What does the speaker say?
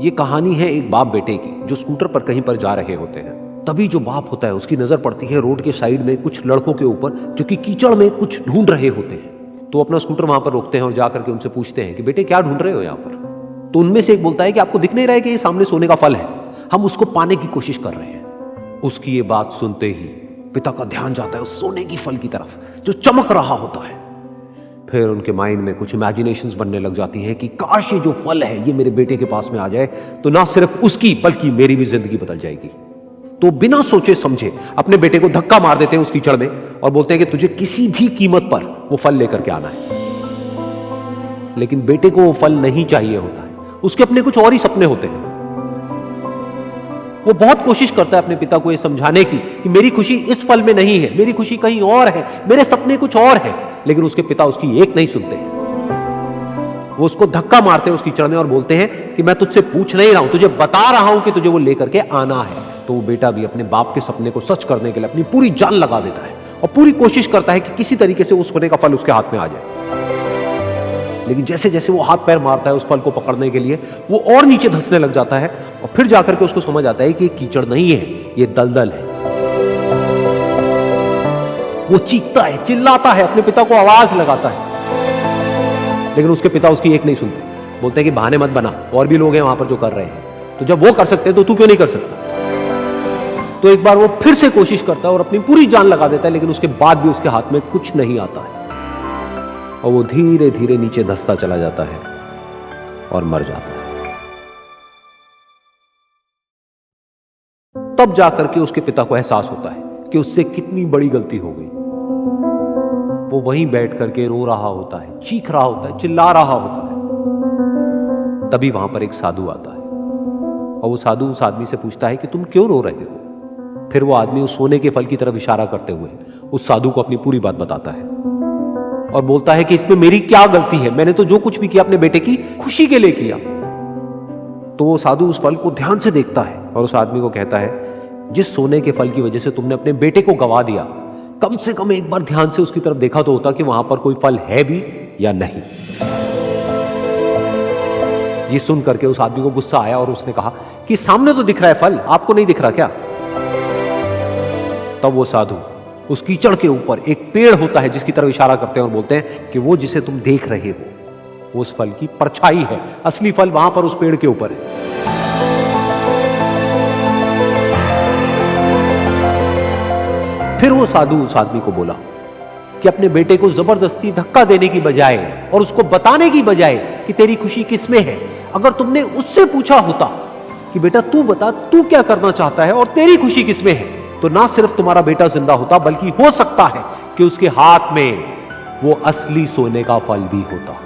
ये कहानी है एक बाप बेटे की जो स्कूटर पर कहीं पर जा रहे होते हैं। तभी जो बाप होता है उसकी नजर पड़ती है रोड के साइड में कुछ लड़कों के ऊपर जो कि कीचड़ में कुछ ढूंढ रहे होते हैं। तो अपना स्कूटर वहां पर रोकते हैं और जाकर के उनसे पूछते हैं कि बेटे क्या ढूंढ रहे हो यहाँ पर। तो उनमें से एक बोलता है कि आपको दिख नहीं रहा है कि ये सामने सोने का फल है, हम उसको पाने की कोशिश कर रहे हैं। उसकी ये बात सुनते ही पिता का ध्यान जाता है उस सोने की फल की तरफ जो चमक रहा होता है। फिर उनके माइंड में कुछ इमेजिनेशंस बनने लग जाती हैं कि काश ये जो फल है ये मेरे बेटे के पास में आ जाए तो ना सिर्फ उसकी बल्कि मेरी भी जिंदगी बदल जाएगी। तो बिना सोचे समझे अपने बेटे को धक्का मार देते हैं उस कीचड़ में और बोलते हैं कि तुझे किसी भी कीमत पर वो फल लेकर के आना है। लेकिन बेटे को वो फल नहीं चाहिए होता है, उसके अपने कुछ और ही सपने होते हैं। वो बहुत कोशिश करता है अपने पिता को ये समझाने की कि मेरी खुशी इस फल में नहीं है, मेरी खुशी कहीं और है, मेरे सपने कुछ और है। लेकिन उसके पिता उसकी एक नहीं सुनते हैं। वो उसको धक्का मारते हैं उस कीचड़ में और बोलते हैं कि मैं तुझसे पूछ नहीं रहा हूं, तुझे बता रहा हूं कि तुझे वो लेकर के आना है। तो वो बेटा भी अपने बाप के सपने को सच करने के लिए अपनी पूरी जान लगा देता है और पूरी कोशिश करता है कि किसी तरीके से उस सोने का फल उसके हाथ में आ जाए। लेकिन जैसे जैसे वो हाथ पैर मारता है उस फल को पकड़ने के लिए, वो और नीचे धंसने लग जाता है और फिर जाकर के उसको समझ आता है कि ये कीचड़ नहीं है, ये दलदल है। वो चीखता है, चिल्लाता है, अपने पिता को आवाज लगाता है, लेकिन उसके पिता उसकी एक नहीं सुनते। बोलते हैं कि बहाने मत बना, और भी लोग हैं वहां पर जो कर रहे हैं, तो जब वो कर सकते हैं तो तू क्यों नहीं कर सकता। तो एक बार वो फिर से कोशिश करता है और अपनी पूरी जान लगा देता है, लेकिन उसके बाद भी उसके हाथ में कुछ नहीं आता है और वो धीरे धीरे नीचे धंसता चला जाता है और मर जाता है। तब जाकर के उसके पिता को एहसास होता है कि उससे कितनी बड़ी गलती हो गई। वो वहीं बैठ करके रो रहा होता है, चीख रहा होता है, चिल्ला रहा होता है। तभी वहां पर एक साधु आता है और वो साधु उस आदमी से पूछता है कि तुम क्यों रो रहे हो। फिर वो आदमी उस सोने के फल की तरफ इशारा करते हुए उस साधु को अपनी पूरी बात बताता है और बोलता है कि इसमें मेरी क्या गलती है, मैंने तो जो कुछ भी किया अपने बेटे की खुशी के लिए किया। तो वो साधु उस फल को ध्यान से देखता है और उस आदमी को कहता है, जिस सोने के फल की वजह से तुमने अपने बेटे को गवा दिया, कम से कम एक बार ध्यान से उसकी तरफ देखा तो होता कि वहां पर कोई फल है भी या नहीं। ये सुन करके उस आदमी को गुस्सा आया और उसने कहा कि सामने तो दिख रहा है फल, आपको नहीं दिख रहा क्या। तब वो साधु उस कीचड़ के ऊपर एक पेड़ होता है जिसकी तरफ इशारा करते हैं और बोलते हैं कि वो जिसे तुम देख रहे हो वो उस फल की परछाई है, असली फल वहां पर उस पेड़ के ऊपर है। फिर वो साधु उस आदमी को बोला कि अपने बेटे को जबरदस्ती धक्का देने की बजाय और उसको बताने की बजाय कि तेरी खुशी किसमें है, अगर तुमने उससे पूछा होता कि बेटा तू बता तू क्या करना चाहता है और तेरी खुशी किसमें है, तो ना सिर्फ तुम्हारा बेटा जिंदा होता बल्कि हो सकता है कि उसके हाथ में वो असली सोने का फल भी होता।